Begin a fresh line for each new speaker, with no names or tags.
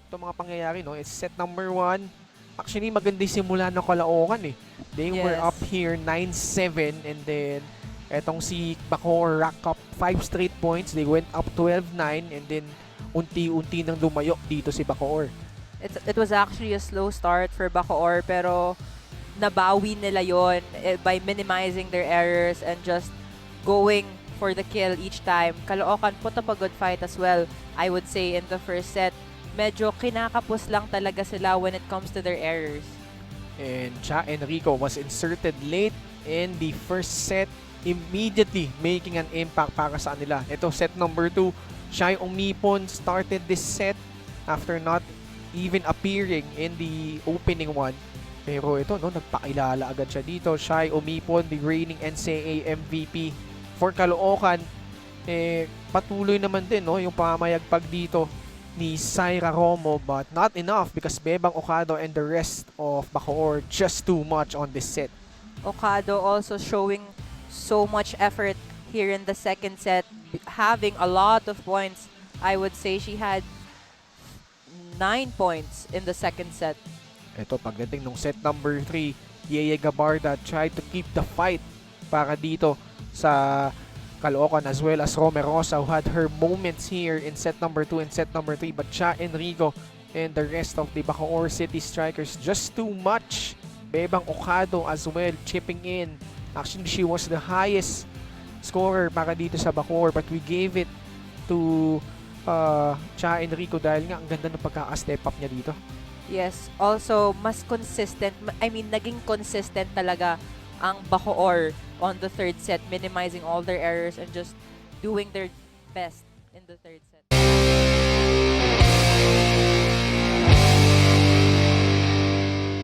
itong mga pangyayari, no? It's set number 1. Actually, maganda yung simula ng Caloocan, eh. They were
Yes.
up here 9-7 and then etong si Bacoor rack up 5 straight points. They went up 12-9 and then unti-unti nang lumayo dito si Bacoor.
It was actually a slow start for Bacoor, pero nabawi nila yon by minimizing their errors and just going for the kill each time. Caloocan put up a good fight as well, I would say, in the first set. Medyo kinakapos lang talaga sila when it comes to their errors.
And Cha Enrico was inserted late in the first set, immediately making an impact para sa kanila. Ito, set number 2, Shai Omipon started this set after not even appearing in the opening one. Pero ito, no, nagpakilala agad siya dito. Shai Omipon, the reigning NCAA MVP for Caloocan. Patuloy naman din, no, yung pamamayagpag dito ni Syra Romo, but not enough because Bebang Ocado and the rest of Bacoor just too much on this set.
Ocado also showing so much effort here in the second set, having a lot of points. I would say she had 9 points in the second set.
Ito, pagdating ng set number 3, Yeye Gabarda tried to keep the fight para dito sa Caloocan, as well as Romerosa, who had her moments here in set number 2 and set number 3. But Cha Enrico and the rest of the Bacoor City Strikers just too much. Bebang Ocado as well chipping in. Actually, she was the highest scorer para dito sa Bacoor, but we gave it to Cha Enrico dahil nga ang ganda ng pagkaka-step up niya dito.
Yes, also mas consistent, naging consistent talaga ang Bacoor on the third set, minimizing all their errors and just doing their best in the third set.